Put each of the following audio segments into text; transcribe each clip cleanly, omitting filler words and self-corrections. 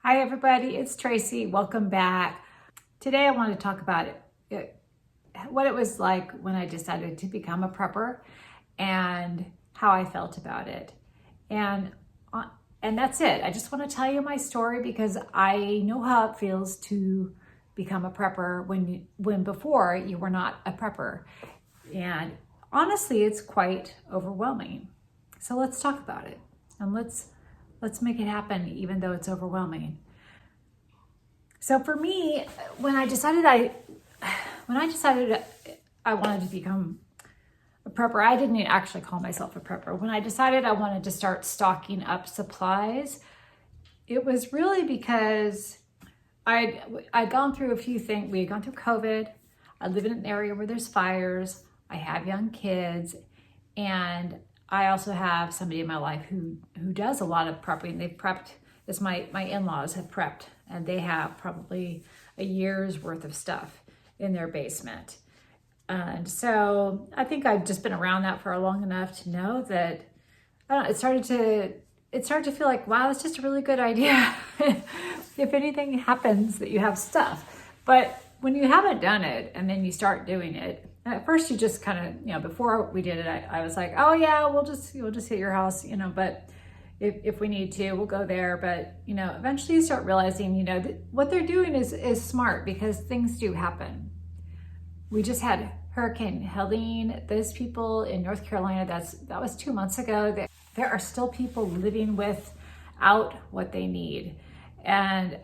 Hi everybody, it's Tracy. Welcome back. Today I want to talk about what it was like when I decided to become a prepper and how I felt about it. And that's it. I just want to tell you my story because I know how it feels to become a prepper when before you were not a prepper. And honestly, it's quite overwhelming. So let's talk about it and let's make it happen even though it's overwhelming. So for me, when I decided I wanted to become a prepper, I didn't actually call myself a prepper. When I decided I wanted to start stocking up supplies, it was really because I'd gone through a few things. We had gone through COVID. I live in an area where there's fires. I have young kids, and I also have somebody in my life who does a lot of prepping. They've prepped, as my in-laws have prepped, and they have probably a year's worth of stuff in their basement. And so I think I've just been around that for long enough to know that it started to feel like, wow, that's just a really good idea. If anything happens, that you have stuff. But when you haven't done it and then you start doing it, at first you just kind of, before we did it, I was like, oh yeah, we'll just hit your house, but if we need to, we'll go there. But, eventually you start realizing, what they're doing is smart because things do happen. We just had Hurricane Helene. Those people in North Carolina, that was 2 months ago. There are still people living without what they need. And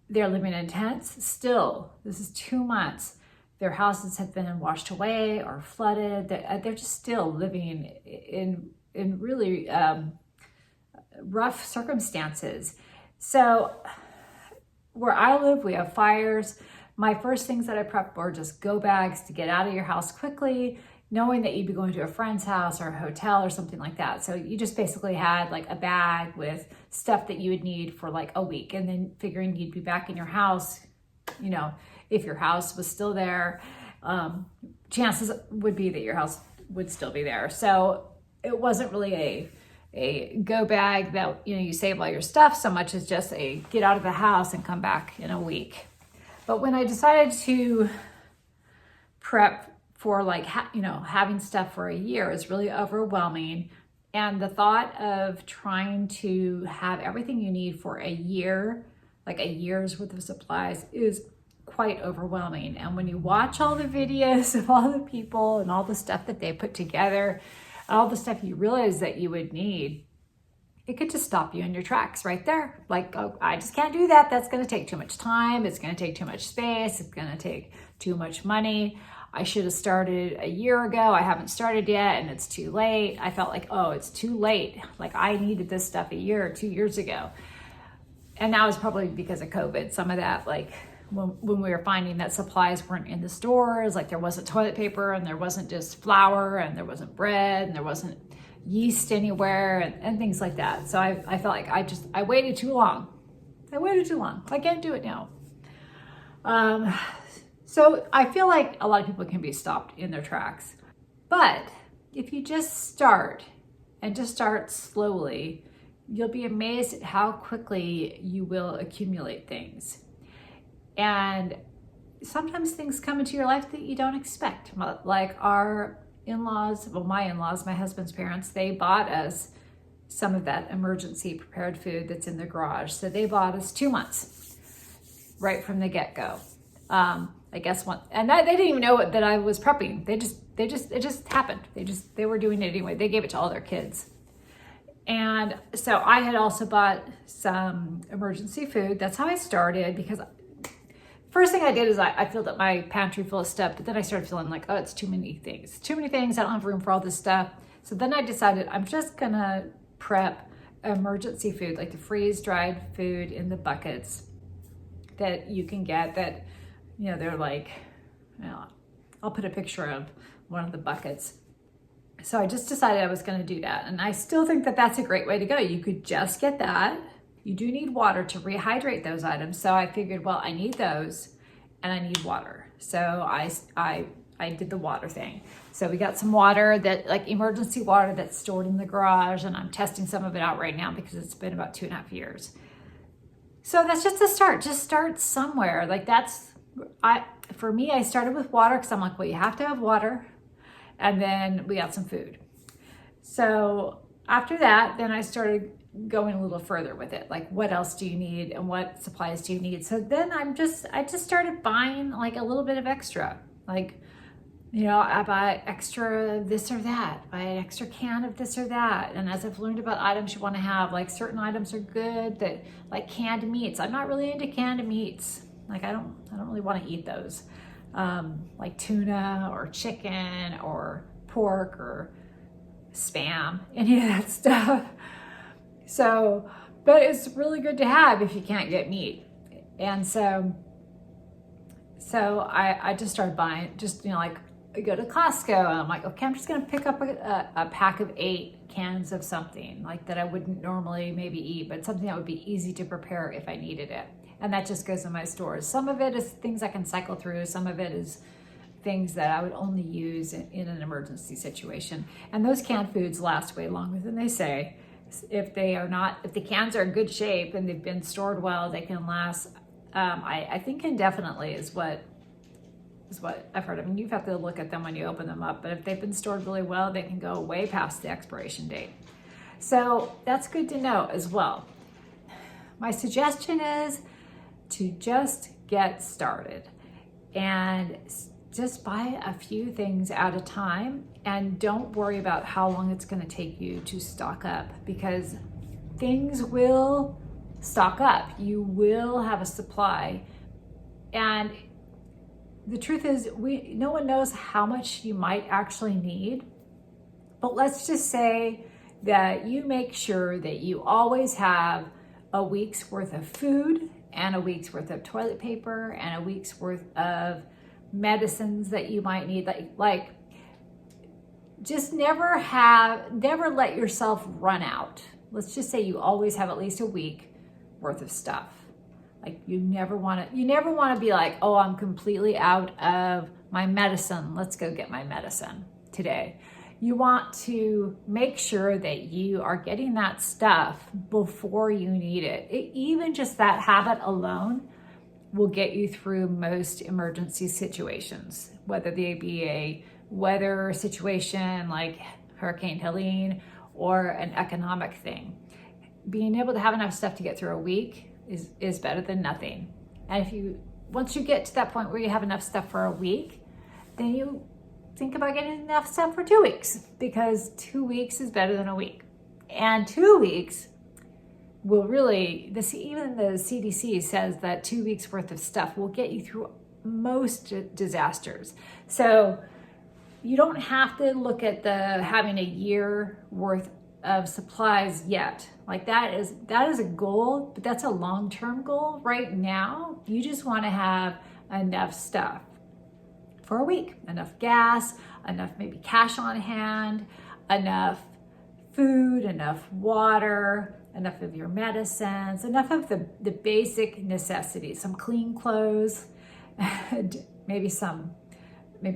they're living in tents still. This is 2 months. Their houses have been washed away or flooded. They're just still living in really rough circumstances. So where I live, we have fires. My first things that I prepped were just go bags to get out of your house quickly, knowing that you'd be going to a friend's house or a hotel or something like that. So you just basically had like a bag with stuff that you would need for like a week, and then figuring you'd be back in your house, if your house was still there, chances would be that your house would still be there. So it wasn't really a go bag that, you save all your stuff so much as just a get out of the house and come back in a week. But when I decided to prep for having stuff for a year is really overwhelming. And the thought of trying to have everything you need for a year, like a year's worth of supplies, is quite overwhelming. And when you watch all the videos of all the people and all the stuff that they put together, all the stuff you realize that you would need, it could just stop you in your tracks right there. Like, oh, I just can't do that. That's going to take too much time. It's going to take too much space. It's going to take too much money. I should have started a year ago. I haven't started yet, and it's too late. I felt like, oh, it's too late. Like, I needed this stuff a year or 2 years ago. And that was probably because of COVID. Some of that, like when we were finding that supplies weren't in the stores, like there wasn't toilet paper and there wasn't just flour and there wasn't bread and there wasn't yeast anywhere and things like that. So I felt like I waited too long. I can't do it now. So I feel like a lot of people can be stopped in their tracks. But if you just start slowly, you'll be amazed at how quickly you will accumulate things. And sometimes things come into your life that you don't expect. Like our in-laws, my in-laws, my husband's parents, they bought us some of that emergency prepared food that's in the garage. So they bought us 2 months right from the get-go. I guess they didn't even know that I was prepping. It just happened. They were doing it anyway. They gave it to all their kids. And so I had also bought some emergency food. That's how I started, because first thing I did is I filled up my pantry full of stuff, but then I started feeling like, oh, it's too many things. I don't have room for all this stuff. So then I decided I'm just gonna prep emergency food, like the freeze-dried food in the buckets that you can get that, they're like, I'll put a picture of one of the buckets. So I just decided I was going to do that. And I still think that that's a great way to go. You could just get that. You do need water to rehydrate those items. So I figured, well, I need those and I need water. So I did the water thing. So we got some water, that like emergency water that's stored in the garage, and I'm testing some of it out right now because it's been about 2.5 years. So that's just a start. Just start somewhere. Like for me, I started with water because I'm like, well, you have to have water. And then we got some food. So after that, then I started going a little further with it. Like, what else do you need and what supplies do you need? So then I just started buying like a little bit of extra. Like, I buy extra this or that, buy an extra can of this or that. And as I've learned about items you want to have, like certain items are good, that like canned meats. I'm not really into canned meats. Like I don't really want to eat those. Like tuna or chicken or pork or Spam, any of that stuff. So, but it's really good to have if you can't get meat. And so I just started buying, like I go to Costco and I'm like, okay, I'm just gonna pick up a pack of 8 cans of something like that I wouldn't normally maybe eat, but something that would be easy to prepare if I needed it. And that just goes in my stores. Some of it is things I can cycle through. Some of it is things that I would only use in an emergency situation. And those canned foods last way longer than they say. If the cans are in good shape and they've been stored well, they can last, I think indefinitely is what I've heard. I mean, you have to look at them when you open them up, but if they've been stored really well, they can go way past the expiration date. So that's good to know as well. My suggestion is to just get started and just buy a few things at a time, and don't worry about how long it's going to take you to stock up, because things will stock up. You will have a supply, and the truth is no one knows how much you might actually need. But let's just say that you make sure that you always have a week's worth of food and a week's worth of toilet paper and a week's worth of medicines that you might need. Like just never let yourself run out. Let's just say you always have at least a week worth of stuff. Like you never want to be like, oh, I'm completely out of my medicine. Let's go get my medicine today. You want to make sure that you are getting that stuff before you need it. Even just that habit alone will get you through most emergency situations, whether they be a weather situation like Hurricane Helene or an economic thing. Being able to have enough stuff to get through a week is better than nothing. And once you get to that point where you have enough stuff for a week, then you think about getting enough stuff for 2 weeks, because 2 weeks is better than a week. And 2 weeks will really, even the CDC says that 2 weeks worth of stuff will get you through most disasters. So you don't have to look at having a year worth of supplies yet. Like that is a goal, but that's a long-term goal. Right now, you just want to have enough stuff for a week, enough gas, enough maybe cash on hand, enough food, enough water, enough of your medicines, enough of the basic necessities, some clean clothes, maybe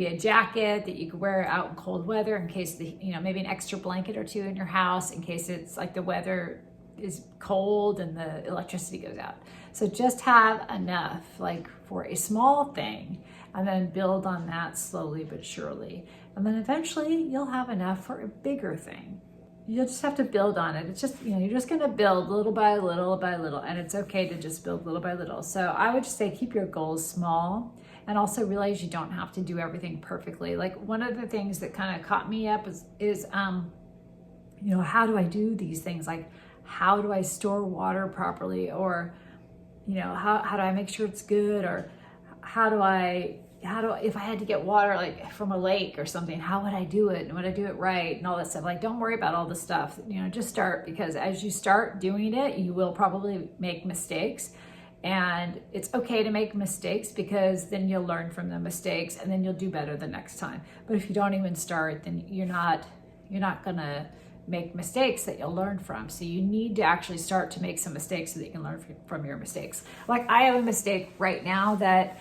a jacket that you could wear out in cold weather in case maybe an extra blanket or 2 in your house in case it's like the weather is cold and the electricity goes out. So just have enough like for a small thing, and then build on that slowly but surely. And then eventually you'll have enough for a bigger thing. You'll just have to build on it. It's just, you're just going to build little by little by little, and it's okay to just build little by little. So I would just say keep your goals small, and also realize you don't have to do everything perfectly. Like one of the things that kind of caught me up is how do I do these things? Like how do I store water properly? Or, how do I make sure it's good? Or if I had to get water like from a lake or something, how would I do it? And would I do it right? And all that stuff. Like, don't worry about all the stuff, just start, because as you start doing it, you will probably make mistakes, and it's okay to make mistakes, because then you'll learn from the mistakes and then you'll do better the next time. But if you don't even start, then you're not gonna make mistakes that you'll learn from. So you need to actually start to make some mistakes so that you can learn from your mistakes. Like I have a mistake right now that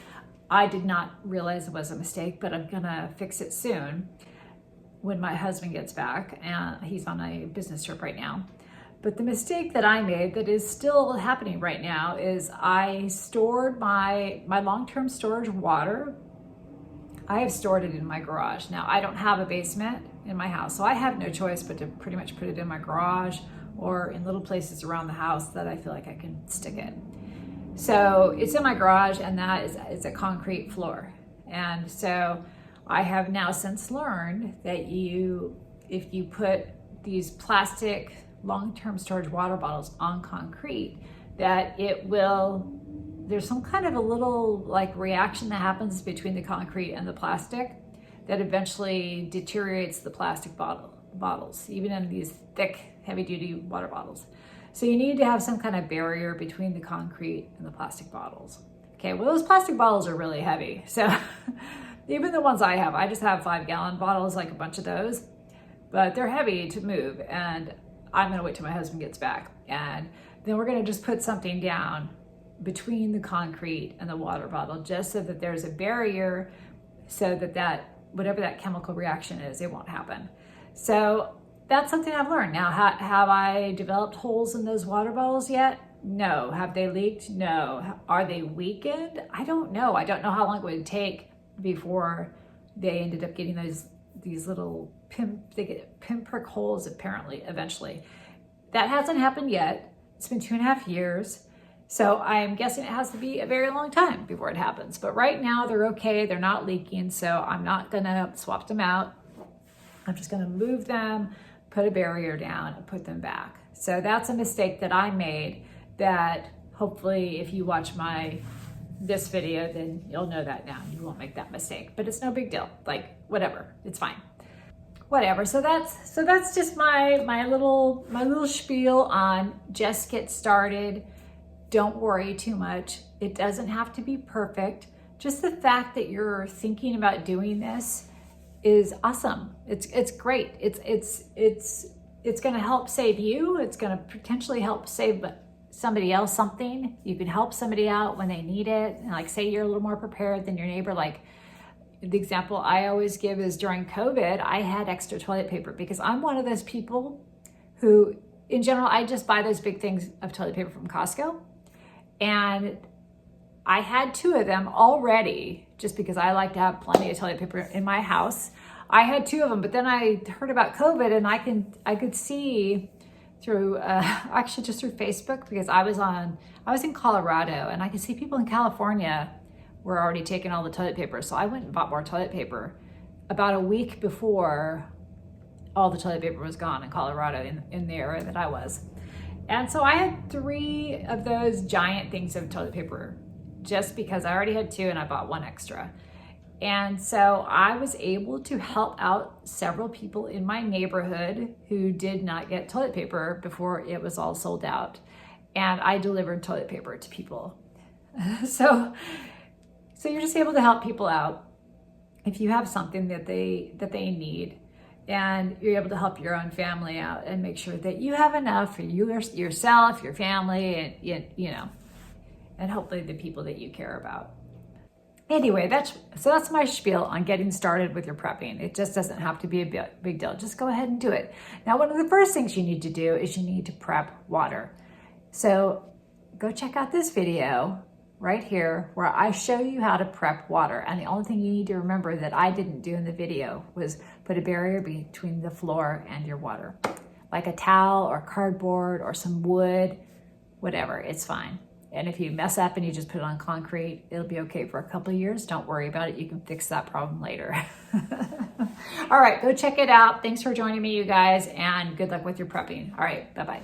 I did not realize it was a mistake, but I'm gonna fix it soon when my husband gets back, and he's on a business trip right now. But the mistake that I made that is still happening right now is I stored my long-term storage water. I have stored it in my garage. Now, I don't have a basement in my house, so I have no choice but to pretty much put it in my garage or in little places around the house that I feel like I can stick it. So it's in my garage, and that is a concrete floor. And so I have now since learned that if you put these plastic long-term storage water bottles on concrete, that there's some kind of a little like reaction that happens between the concrete and the plastic that eventually deteriorates the plastic bottles, even in these thick, heavy-duty water bottles. So you need to have some kind of barrier between the concrete and the plastic bottles. Okay, well, those plastic bottles are really heavy. So even the ones I just have 5-gallon bottles, like a bunch of those, but they're heavy to move. And I'm gonna wait till my husband gets back. And then we're gonna just put something down between the concrete and the water bottle, just so that there's a barrier so that whatever that chemical reaction is, it won't happen. So that's something I've learned. Now, have I developed holes in those water bottles yet? No. Have they leaked? No. Are they weakened? I don't know. I don't know how long it would take before they ended up getting these little pinprick holes, apparently, eventually. That hasn't happened yet. It's been 2.5 years. So I'm guessing it has to be a very long time before it happens. But right now they're okay. They're not leaking. So I'm not gonna swap them out. I'm just gonna move them, put a barrier down, and put them back. So that's a mistake that I made that hopefully if you watch this video, then you'll know that now. You won't make that mistake, but it's no big deal. Like, whatever, it's fine. Whatever. So that's just my little spiel on just get started. Don't worry too much. It doesn't have to be perfect. Just the fact that you're thinking about doing this is awesome. It's great. It's going to help save you. It's going to potentially help save somebody else something. You can help somebody out when they need it. And like, say you're a little more prepared than your neighbor. Like, the example I always give is during COVID, I had extra toilet paper because I'm one of those people who, in general, I just buy those big things of toilet paper from Costco. And I had 2 of them already, just because I like to have plenty of toilet paper in my house. I had 2 of them, but then I heard about COVID, and I could see through actually just through Facebook, because I was in Colorado, and I could see people in California were already taking all the toilet paper. So I went and bought more toilet paper about a week before all the toilet paper was gone in Colorado, in the area that I was. And so I had 3 of those giant things of toilet paper just because I already had 2 and I bought 1 extra. And so I was able to help out several people in my neighborhood who did not get toilet paper before it was all sold out. And I delivered toilet paper to people. So you're just able to help people out if you have something that they need. And you're able to help your own family out and make sure that you have enough for yourself, your family, and and hopefully the people that you care about. Anyway, that's my spiel on getting started with your prepping. It just doesn't have to be a big deal. Just go ahead and do it. Now, one of the first things you need to do is you need to prep water. So go check out this video right here where I show you how to prep water. And the only thing you need to remember that I didn't do in the video was put a barrier between the floor and your water. Like a towel or cardboard or some wood, whatever, it's fine. And if you mess up and you just put it on concrete, it'll be okay for a couple of years. Don't worry about it. You can fix that problem later. All right, go check it out. Thanks for joining me, you guys, and good luck with your prepping. All right, bye-bye.